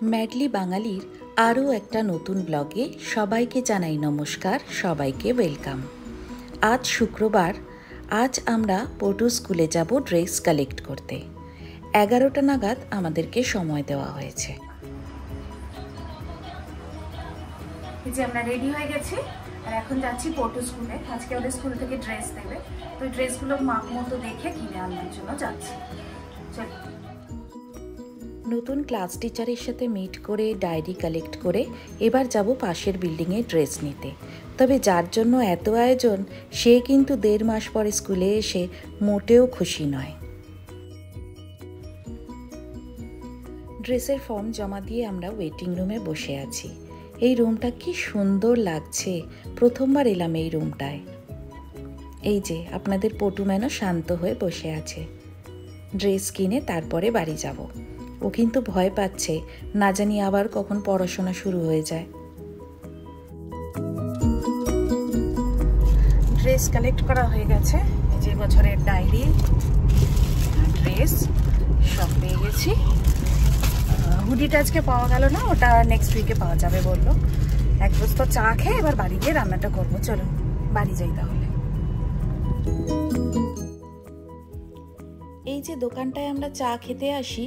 Madly বাঙালির আরও একটা নতুন ব্লগে সবাইকে জানাই নমস্কার, সবাইকে ওয়েলকাম। আজ শুক্রবার, আজ আমরা পটু স্কুলে যাব ড্রেস কালেক্ট করতে। 11টা নাগাদ আমাদেরকে সময় দেওয়া হয়েছে। এই যে আমরা রেডি হয়ে গেছি আর এখন যাচ্ছি পটু স্কুলে। আজকে ওদের স্কুল থেকে ড্রেস দেবে, তো ওই ড্রেসগুলো মাপ মতো দেখে কিনে আনার জন্য যাচ্ছি। চল। নতুন ক্লাস টিচারের সাথে মিট করে ডায়েরি কালেক্ট করে এবার যাব পাশের বিল্ডিংয়ে ড্রেস নিতে। তবে যার জন্য এত আয়োজন সে কিন্তু 1.5 মাস পরে স্কুলে এসে মোটেও খুশি নয়। ড্রেসের ফর্ম জমা দিয়ে আমরা ওয়েটিং রুমে বসে আছি। এই রুমটা কি সুন্দর লাগছে, প্রথমবার এলাম এই রুমটায়। এই যে আপনাদের পটু ম্যানও শান্ত হয়ে বসে আছে। ড্রেস কিনে তারপরে বাড়ি যাব। ও কিন্তু ভয় পাচ্ছে, না জানি আবার কখন পড়াশোনা শুরু হয়ে যায়। ড্রেস কালেক্ট করা হয়ে গেছে। এই যে বছরের ডায়েরি, ড্রেস সব পেয়ে গেছি। হুডিটা আজকে পাওয়া গেল না, ওটা নেক্সট উইকে পাওয়া যাবে বললো। এক বস্তা চা খেয়ে এবার বাড়ি গিয়ে রান্নাটা করবো। চলো বাড়ি যাই তাহলে। এই যে দোকানটায় আমরা চা খেতে আসি,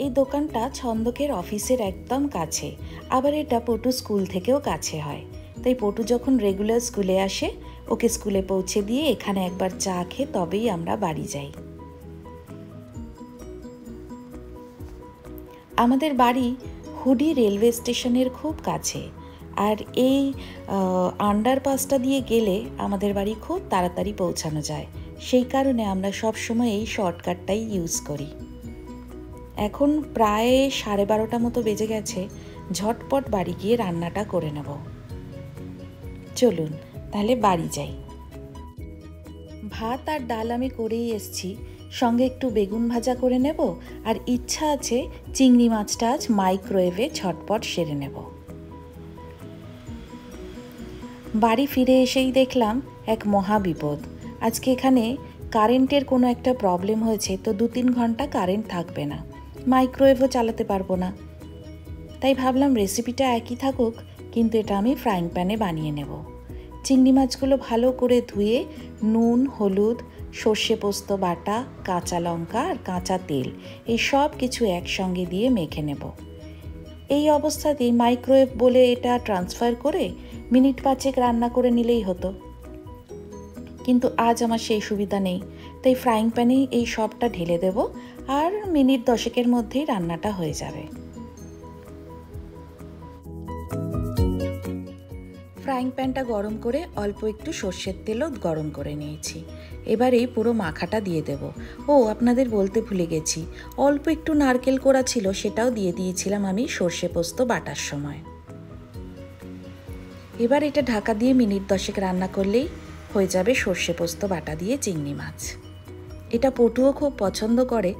এই দোকানটা ছন্দকের অফিসের একদম কাছে, আবার এটা পটু স্কুল থেকেও কাছে হয়। তাই পটু যখন রেগুলার স্কুলে আসে, ওকে স্কুলে পৌঁছে দিয়ে এখানে একবার চা খেয়ে তবেই আমরা বাড়ি যাই। আমাদের বাড়ি হুডি রেলওয়ে স্টেশনের খুব কাছে, আর এই আন্ডারপাসটা দিয়ে গেলে আমাদের বাড়ি খুব তাড়াতাড়ি পৌঁছানো যায়। সেই কারণে আমরা সব সময় এই শর্টকাটটাই ইউজ করি। এখন প্রায় 12:30 মতো বেজে গেছে। ঝটপট বাড়ি গিয়ে রান্নাটা করে নেব। চলুন তাহলে বাড়ি যাই। ভাত আর ডাল আমি করেই এসছি, সঙ্গে একটু বেগুন ভাজা করে নেব, আর ইচ্ছা আছে চিংড়ি মাছটা আজ মাইক্রোওয়েভে ঝটপট সেরে নেব। বাড়ি ফিরে এসেই দেখলাম এক মহা বিপদ। আজকে এখানে কারেন্টের কোনো একটা প্রবলেম হয়েছে, তো 2-3 ঘন্টা কারেন্ট থাকবে না, মাইক্রোওয়েভও চালাতে পারবো না। তাই ভাবলাম রেসিপিটা একই থাকুক, কিন্তু এটা আমি ফ্রাইং প্যানে বানিয়ে নেব। চিংড়ি মাছগুলো ভালো করে ধুয়ে নুন, হলুদ, সর্ষে পোস্ত বাটা, কাঁচা লঙ্কা আর কাঁচা তেল এই সব কিছু একসঙ্গে দিয়ে মেখে নেব। এই অবস্থাতেই মাইক্রোওয়েভ বলে এটা ট্রান্সফার করে মিনিট 5 রান্না করে নিলেই হতো, কিন্তু আজ আমার সেই সুবিধা নেই। তাই ফ্রাইং প্যানেই এই সবটা ঢেলে দেব, আর মিনিট 10 মধ্যেই রান্নাটা হয়ে যাবে। ফ্রাইং প্যানটা গরম করে অল্প একটু সর্ষের তেলও গরম করে নিয়েছি। এবার এই পুরো মাখাটা দিয়ে দেব। ও আপনাদের বলতে ভুলে গেছি, অল্প একটু নারকেল কোড়া ছিল, সেটাও দিয়ে দিয়েছিলাম আমি সর্ষে পোস্ত বাটার সময়। এবার এটা ঢাকা দিয়ে মিনিট 10 রান্না করলেই হয়ে যাবে সর্ষে পোস্ত বাটা দিয়ে চিংড়ি মাছ। এটা পটুও খুব পছন্দ করে,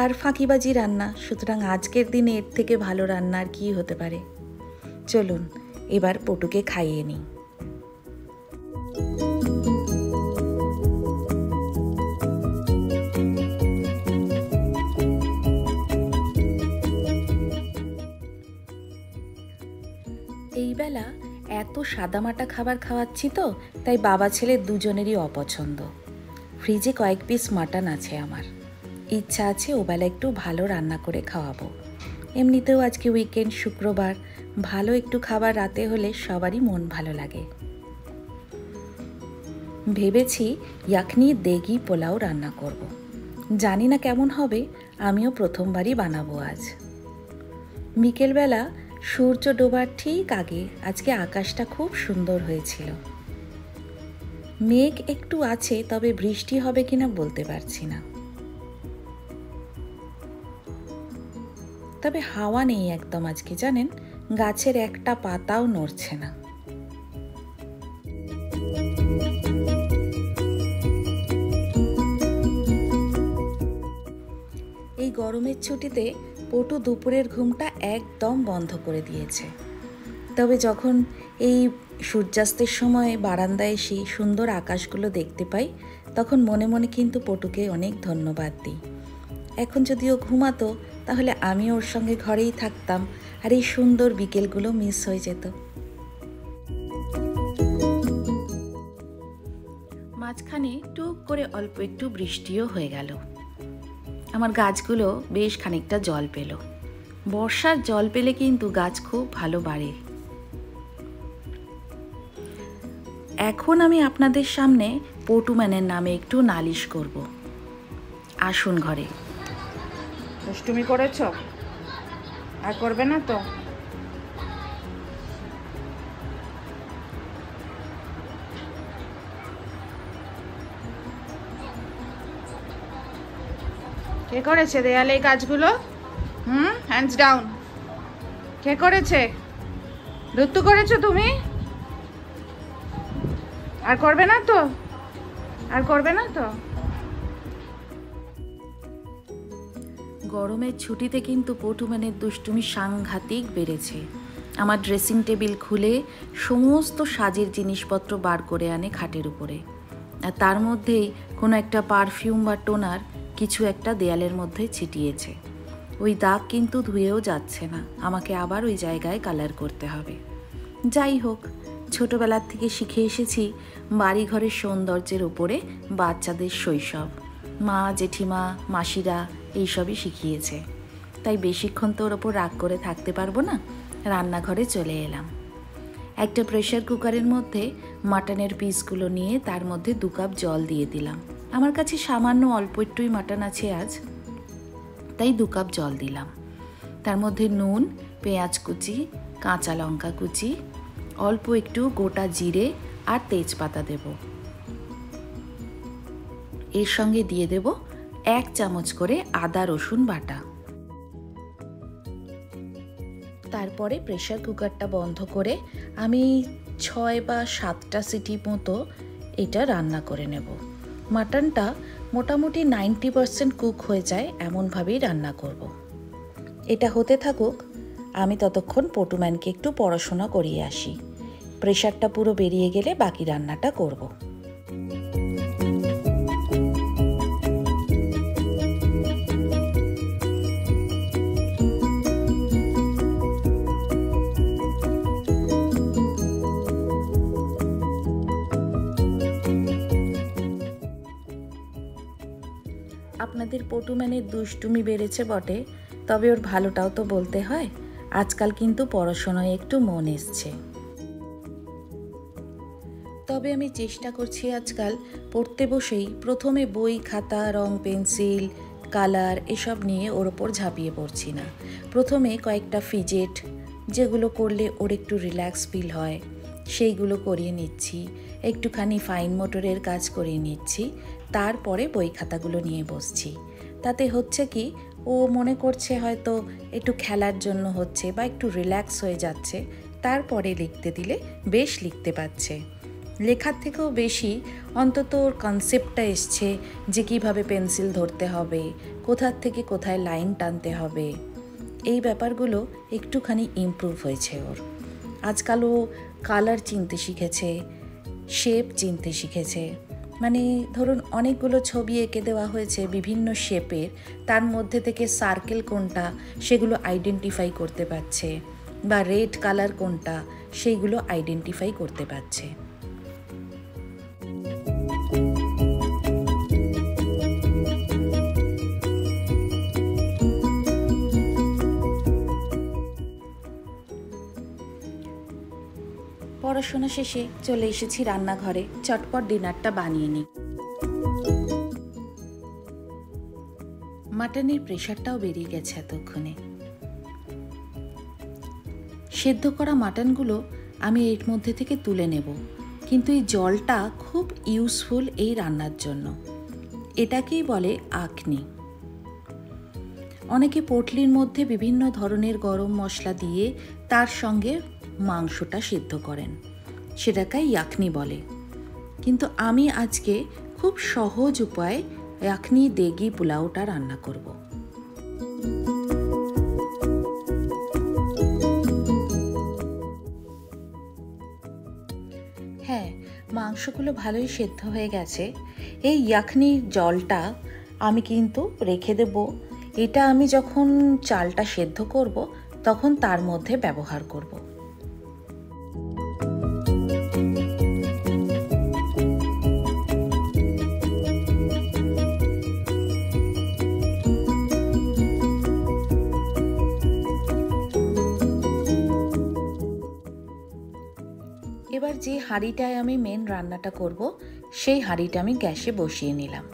আর ফাঁকিবাজি রান্না, সুতরাং আজকের দিনে এর থেকে ভালো রান্না আর কি হতে পারে। চলুন এবার পটুকে খাইয়ে নিই। এই বেলা এত সাদামাটা খাবার খাওয়াচ্ছি তো, তাই বাবা ছেলে দুজনেরই অপছন্দ। ফ্রিজে কয়েক পিস মাটন আছে আমার, ইচ্ছা আছে ওবেলা একটু ভালো রান্না করে খাওয়াবো। এমনিতেও আজকে উইকেন্ড, শুক্রবার, ভালো একটু খাবার রাতে হলে সবারই মন ভালো লাগে। ভেবেছি ইয়াখনি দেগি পোলাও রান্না করব। জানি না কেমন হবে, আমিও প্রথমবারই বানাবো আজ। বিকেলবেলা সূর্য ডোবার ঠিক আগে আজকে আকাশটা খুব সুন্দর হয়েছিল। মেঘ একটু আছে, তবে বৃষ্টি হবে কিনা বলতে পারছি না। তবে হাওয়া নেই একদম আজকে, জানেন, গাছের একটা পাতাও নড়ছে না। এই গরমের ছুটিতে পটু দুপুরের ঘুমটা একদম বন্ধ করে দিয়েছে। তবে যখন এই সূর্যাস্তের সময় বারান্দায় এসে সুন্দর আকাশগুলো দেখতে পাই, তখন মনে মনে কিন্তু পটুকে অনেক ধন্যবাদ দিই। এখন যদিও ঘুমাতো, তাহলে আমি ওর সঙ্গে ঘরেই থাকতাম আর এই সুন্দর বিকেলগুলো মিস হয়ে যেত। মাঝখানে টুক করে অল্প একটু বৃষ্টিও হয়ে গেল। আমার গাছগুলো বেশ খানিকটা জল পেল। বর্ষার জল পেলে কিন্তু গাছ খুব ভালো বাড়ে। এখন আমি আপনাদের সামনে পটুম্যানের নামে একটু নালিশ করব। আসুন ঘরে। দুষ্টুমি করেছ আর করবে না তো? কে করেছে দেয়ালে এই কাজগুলো? Hands down. কে করেছে? দুত্তু করেছো তুমি? আর করবে না তো? আর করবে না তো? গরমের ছুটিতে কিন্তু পটুম্যানের দুষ্টুমি সাংঘাতিক বেড়েছে। আমার ড্রেসিং টেবিল খুলে সমস্ত সাজের জিনিসপত্র বার করে আনে খাটের উপরে, আর তার মধ্যেই কোনো একটা পারফিউম বা টোনার কিছু একটা দেয়ালের মধ্যে ছিটিয়েছে। ওই দাগ কিন্তু ধুয়েও যাচ্ছে না, আমাকে আবার ওই জায়গায় কালার করতে হবে। যাই হোক, ছোটবেলার থেকে শিখে এসেছি বাড়িঘরের সৌন্দর্যের উপরে বাচ্চাদের শৈশব। মা, জেঠিমা, মাসিরা এইসবই শিখিয়েছে। তাই বেশিক্ষণ তো ওর ওপর রাগ করে থাকতে পারবো না। রান্নাঘরে চলে এলাম। একটা প্রেশার কুকারের মধ্যে মাটনের পিসগুলো নিয়ে তার মধ্যে 2 কাপ জল দিয়ে দিলাম। আমার কাছে সামান্য অল্প একটুই মাটন আছে আজ, তাই 2 কাপ জল দিলাম। তার মধ্যে নুন, পেঁয়াজ কুচি, কাঁচা লঙ্কা কুচি, অল্প একটু গোটা জিরে আর তেজপাতা দেব। এর সঙ্গে দিয়ে দেব 1 চামচ করে আদা রসুন বাটা। তারপরে প্রেশার কুকারটা বন্ধ করে আমি 6 বা 7টা সিটি মতো এটা রান্না করে নেব। মাটনটা মোটামুটি 90% কুক হয়ে যায় এমনভাবেই রান্না করব। এটা হতে থাকুক, আমি ততক্ষণ পটুম্যানকে একটু পড়াশোনা করিয়ে আসি। প্রেশারটা পুরো বেরিয়ে গেলে বাকি রান্নাটা করব। আপনাদের পটুম্যানের দুষ্টুমি বেড়েছে বটে, তবে ওর ভালোটাও তো বলতে হয়। আজকাল কিন্তু পড়াশোনায় একটু মন এসছে। তবে আমি চেষ্টা করছি আজকাল পড়তে বসেই প্রথমে বই, খাতা, রং, পেন্সিল, কালার এসব নিয়ে ওর ওপর ঝাঁপিয়ে পড়ছি না। প্রথমে কয়েকটা ফিজেট, যেগুলো করলে ওর একটু রিল্যাক্স ফিল হয়, সেইগুলো করিয়ে নিচ্ছি। একটুখানি ফাইন মোটরের কাজ করিয়ে নিচ্ছি। তারপরে বই খাতাগুলো নিয়ে বসছি। তাতে হচ্ছে কি, ও মনে করছে হয়তো একটু খেলার জন্য হচ্ছে বা একটু রিল্যাক্স হয়ে যাচ্ছে। তারপরে লিখতে দিলে বেশ লিখতে পারছে। লেখার থেকেও বেশি অন্তত ওর কনসেপ্টটা এসছে যে কীভাবে পেন্সিল ধরতে হবে, কোথার থেকে কোথায় লাইন টানতে হবে। এই ব্যাপারগুলো একটুখানি ইমপ্রুভ হয়েছে ওর। আজকাল ও কালার চিনতে শিখেছে, শেপ চিনতে শিখেছে। মানে ধরুন অনেকগুলো ছবি এঁকে দেওয়া হয়েছে বিভিন্ন শেপের, তার মধ্যে থেকে সার্কেল কোনটা সেগুলো আইডেন্টিফাই করতে পারছে, বা রেড কালার কোনটা সেইগুলো আইডেন্টিফাই করতে পারছে। পড়াশোনা শেষে চলে এসেছি রান্নাঘরে, চটপট ডিনারটা বানিয়ে নিই। মাটনের প্রেশারটাও বেরিয়ে গেছে এতক্ষণে। সেদ্ধ করা মাটনগুলো আমি এর মধ্যে থেকে তুলে নেব, কিন্তু এই জলটা খুব ইউজফুল এই রান্নার জন্য। এটাকেই বলে আখনি। অনেকে পটলির মধ্যে বিভিন্ন ধরনের গরম মশলা দিয়ে তার সঙ্গে মাংসটা সিদ্ধ করেন, সেটাকে ইয়াখনি বলে। কিন্তু আমি আজকে খুব সহজ উপায়ে ইয়াখনি দেগি পোলাওটা রান্না করব। হ্যাঁ, মাংসগুলো ভালোই সেদ্ধ হয়ে গেছে। এই ইয়াখনির জলটা আমি কিন্তু রেখে দেব এটা আমি যখন চালটা সেদ্ধ করব তখন তার মধ্যে ব্যবহার করব। এবার যে হাঁড়িটায় আমি মেন রান্নাটা করব সেই হাঁড়িটা আমি গ্যাসে বসিয়ে নিলাম।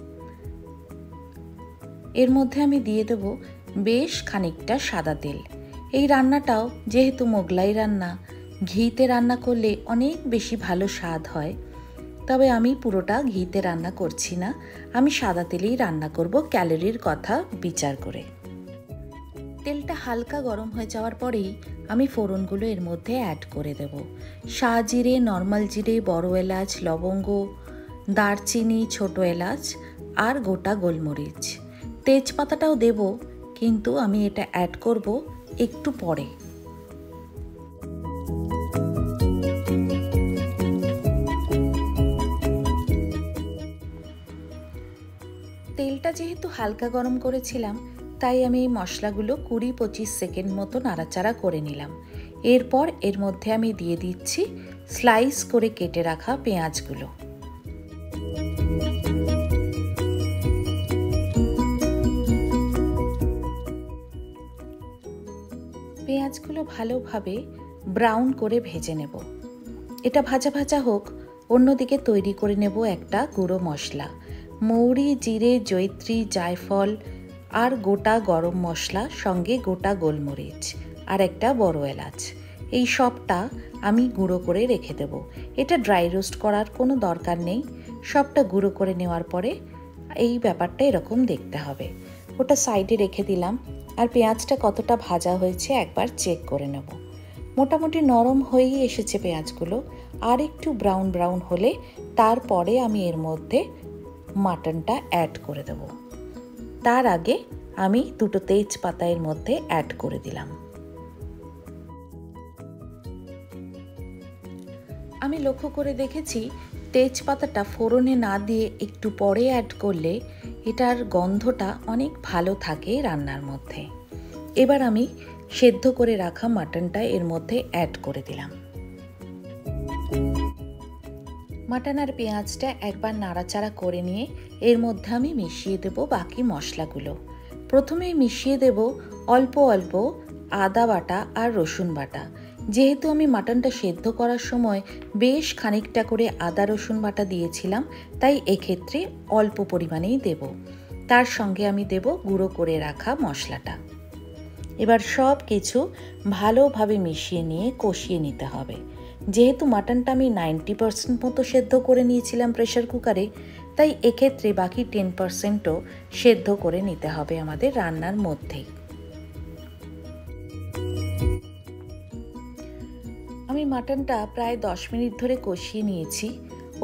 এর মধ্যে আমি দিয়ে দেব বেশ খানিকটা সাদা তেল। এই রান্নাটাও যেহেতু মোগলাই রান্না, ঘিতে রান্না করলে অনেক বেশি ভালো স্বাদ হয়, তবে আমি পুরোটা ঘিতে রান্না করছি না, আমি সাদা তেলেই রান্না করব ক্যালোরির কথা বিচার করে। তেলটা হালকা গরম হয়ে যাওয়ার পরেই আমি ফোড়নগুলো এর মধ্যে অ্যাড করে দেব। শাহজিরে, নর্মাল জিরে, বড় এলাচ, লবঙ্গ, দারচিনি, ছোট এলাচ আর গোটা গোলমরিচ। তেজপাতাটাও দেব, কিন্তু আমি এটা অ্যাড করব একটু পরে। তেলটা যেহেতু হালকা গরম করেছিলাম, তাই আমি এই মশলাগুলো 20-25 সেকেন্ড মতো নাড়াচাড়া করে নিলাম। এরপর এর মধ্যে আমি দিয়ে দিচ্ছি স্লাইস করে কেটে রাখা পেঁয়াজগুলো। পেঁয়াজগুলো ভালোভাবে ব্রাউন করে ভেজে নেব। এটা ভাজা ভাজা হোক, অন্যদিকে তৈরি করে নেব একটা গুঁড়ো মশলা। মৌরি, জিরে, জয়িত্রী, জায়ফল আর গোটা গরম মশলা, সঙ্গে গোটা গোলমরিচ আর একটা বড় এলাচ, এই সবটা আমি গুঁড়ো করে রেখে দেব। এটা ড্রাই রোস্ট করার কোনো দরকার নেই, সবটা গুঁড়ো করে নেওয়ার পরে এই ব্যাপারটা এরকম দেখতে হবে। ওটা সাইডে রেখে দিলাম। আর পেঁয়াজটা কতটা ভাজা হয়েছে একবার চেক করে নেব। মোটামুটি নরম হয়েই এসেছে পেঁয়াজগুলো। আর একটু ব্রাউন ব্রাউন হলে তারপরে আমি এর মধ্যে মাটনটা অ্যাড করে দেব। তার আগে আমি দুটো তেজপাতা এর মধ্যে অ্যাড করে দিলাম। আমি লক্ষ্য করে দেখেছি তেজপাতাটা ফোড়নে না দিয়ে একটু পরে অ্যাড করলে এটার গন্ধটা অনেক ভালো থাকে রান্নার মধ্যে। এবার আমি সেদ্ধ করে রাখা মাটনটা এর মধ্যে অ্যাড করে দিলাম। মাটন আর পেঁয়াজটা একবার নাড়াচাড়া করে নিয়ে এর মধ্যে আমি মিশিয়ে দেব বাকি মশলাগুলো। প্রথমেই মিশিয়ে দেব অল্প অল্প আদা বাটা আর রসুন বাটা। যেহেতু আমি মাটনটা সেদ্ধ করার সময় বেশ খানিকটা করে আদা রসুন বাটা দিয়েছিলাম, তাই এক্ষেত্রে অল্প পরিমাণেই দেব। তার সঙ্গে আমি দেব গুঁড়ো করে রাখা মশলাটা। এবার সব কিছু ভালোভাবে মিশিয়ে নিয়ে কষিয়ে নিতে হবে। যেহেতু মাটনটা আমি 90% মতো সেদ্ধ করে নিয়েছিলাম প্রেসার কুকারে, তাই এক্ষেত্রে বাকি 10%ও সেদ্ধ করে নিতে হবে আমাদের রান্নার মধ্যেই। আমি মাটনটা প্রায় 10 মিনিট ধরে কষিয়ে নিয়েছি।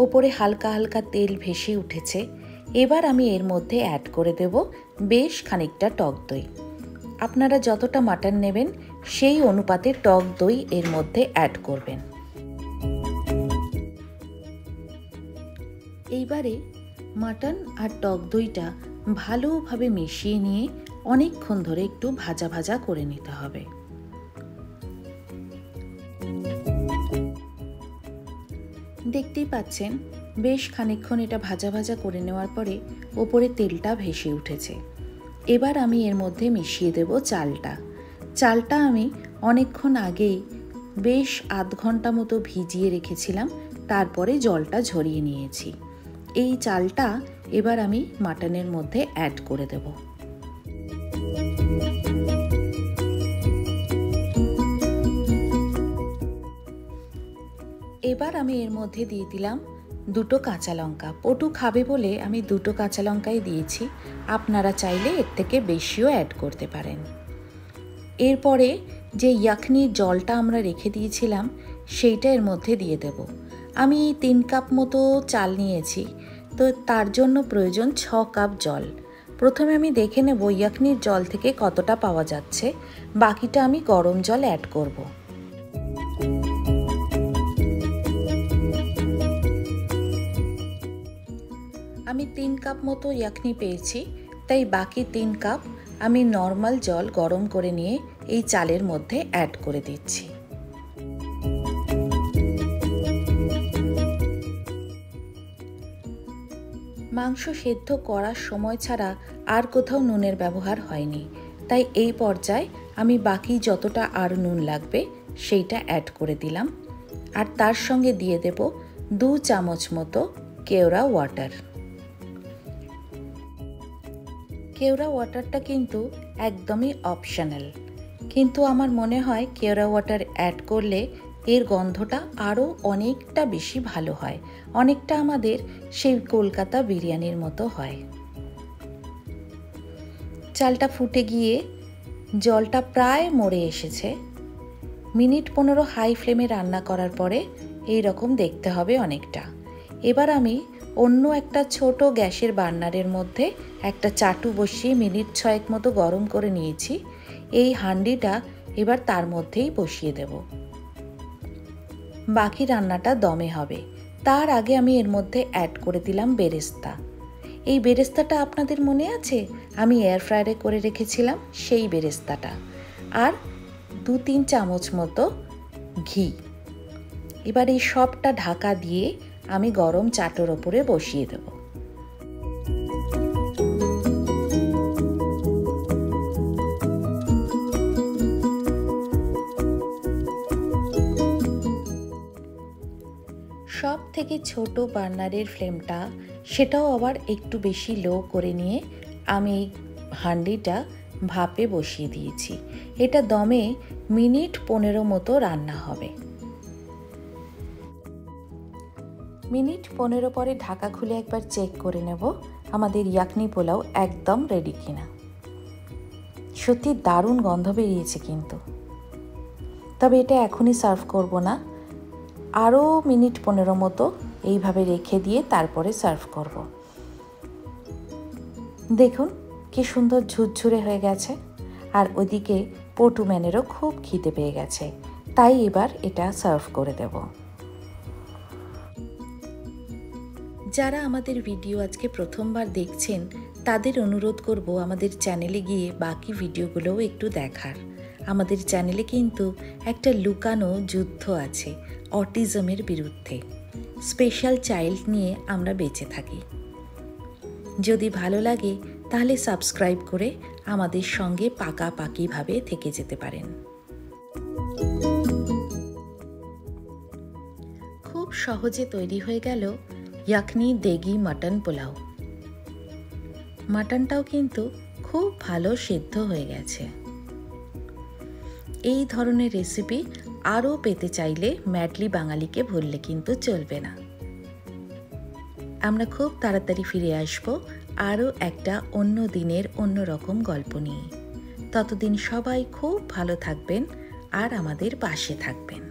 ওপরে হালকা হালকা তেল ভেসে উঠেছে। এবার আমি এর মধ্যে অ্যাড করে দেব বেশ খানিকটা টক দই। আপনারা যতটা মাটন নেবেন সেই অনুপাতে টক দই এর মধ্যে অ্যাড করবেন। এইবারে মাটন আর টক দইটা ভালোভাবে মিশিয়ে নিয়ে অনেকক্ষণ ধরে একটু ভাজা ভাজা করে নিতে হবে। দেখতেই পাচ্ছেন বেশ খানিকক্ষণ এটা ভাজা ভাজা করে নেওয়ার পরে ওপরে তেলটা ভেসে উঠেছে। এবার আমি এর মধ্যে মিশিয়ে দেব চালটা। চালটা আমি অনেকক্ষণ আগেই বেশ আধ ঘন্টা মতো ভিজিয়ে রেখেছিলাম, তারপরে জলটা ঝরিয়ে নিয়েছি। এই চালটা এবার আমি মাটনের মধ্যে অ্যাড করে দেব। এবার আমি এর মধ্যে দিয়ে দিলাম দুটো কাঁচা লঙ্কা। পটু খাবে বলে আমি দুটো কাঁচা লঙ্কাই দিয়েছি, আপনারা চাইলে এর থেকে বেশিও অ্যাড করতে পারেন। এরপরে যে ইয়াখনির জলটা আমরা রেখে দিয়েছিলাম সেইটা এর মধ্যে দিয়ে দেব। আমি 3 কাপ মতো চাল নিয়েছি, তো তার জন্য প্রয়োজন 6 কাপ জল। প্রথমে আমি দেখে নেব ইয়াখনির জল থেকে কতটা পাওয়া যাচ্ছে, বাকিটা আমি গরম জল অ্যাড করব। আমি 3 কাপ মতো ইয়াখনি পেয়েছি, তাই বাকি 3 কাপ আমি নর্মাল জল গরম করে নিয়ে এই চালের মধ্যে অ্যাড করে দিচ্ছি। মাংস সেদ্ধ করার সময় ছাড়া আর কোথাও নুনের ব্যবহার হয়নি, তাই এই পর্যায়ে আমি বাকি যতটা আর নুন লাগবে সেইটা অ্যাড করে দিলাম। আর তার সঙ্গে দিয়ে দেব 2 চামচ মতো কেওড়া ওয়াটার। কেওড়া ওয়াটারটা কিন্তু একদমই অপশনাল, কিন্তু আমার মনে হয় কেওড়া ওয়াটার অ্যাড করলে এর গন্ধটা আরও অনেকটা বেশি ভালো হয়, অনেকটা আমাদের সেই কলকাতা বিরিয়ানির মতো হয়। চালটা ফুটে গিয়ে জলটা প্রায় মরে এসেছে। মিনিট 15 হাই ফ্লেমে রান্না করার পরে এই রকম দেখতে হবে অনেকটা। এবার আমি অন্য একটা ছোট গ্যাসের বার্নারের মধ্যে একটা চাটু বসিয়ে মিনিট 6 মতো গরম করে নিয়েছি। এই হাঁড়িটা এবার তার মধ্যেই বসিয়ে দেব। বাকি রান্নাটা দমে হবে। তার আগে আমি এর মধ্যে অ্যাড করে দিলাম বেরেস্তা। এই বেরেস্তাটা আপনাদের মনে আছে? আমি এয়ার ফ্রায়ারে করে রেখেছিলাম সেই বেরেস্তাটা। আর 2-3 চামচ মতো ঘি। এবার এই সবটা ঢাকা দিয়ে আমি গরম চাটুর ওপরে বসিয়ে দেব। সব থেকে ছোট বার্নারের ফ্লেমটা সেটাও আবার একটু বেশি লো করে নিয়ে আমি হাঁড়িটা ভাপে বসিয়ে দিয়েছি। এটা দমে মিনিট 15 মতো রান্না হবে। মিনিট 15 পরে ঢাকা খুলে একবার চেক করে নেব আমাদের ইয়াকনি পোলাও একদম রেডি কিনা। সত্যি দারুণ গন্ধ বেরিয়েছে কিন্তু। তবে এটা এখনই সার্ভ করব না, আরও মিনিট 15 মতো এইভাবে রেখে দিয়ে তারপরে সার্ভ করব। দেখুন কি সুন্দর ঝুরঝুরে হয়ে গেছে। আর ওদিকে পটুম্যানেরও খুব খিদে পেয়ে গেছে, তাই এবার এটা সার্ভ করে দেব। যারা আমাদের ভিডিও আজকে প্রথমবার দেখছেন তাদের অনুরোধ করব আমাদের চ্যানেলে গিয়ে বাকি ভিডিওগুলোও একটু দেখার। আমাদের চ্যানেলে কিন্তু একটা লুকানো যুদ্ধ আছে অটিজমের বিরুদ্ধে। স্পেশাল চাইল্ড নিয়ে আমরা বেঁচে থাকি। যদি ভালো লাগে তাহলে সাবস্ক্রাইব করে আমাদের সঙ্গে পাকাপাকিভাবে থেকে যেতে পারেন। খুব সহজে তৈরি হয়ে গেল ইয়াকনি দেগি মাটন পোলাও। মাটনটাও কিন্তু খুব ভালো সেদ্ধ হয়ে গেছে। এই ধরনের রেসিপি আরও পেতে চাইলে ম্যাডলি বাঙালিকে ভুললে কিন্তু চলবে না। আমরা খুব তাড়াতাড়ি ফিরে আসব আরও একটা অন্য দিনের অন্যরকম গল্প নিয়ে। ততদিন সবাই খুব ভালো থাকবেন আর আমাদের পাশে থাকবেন।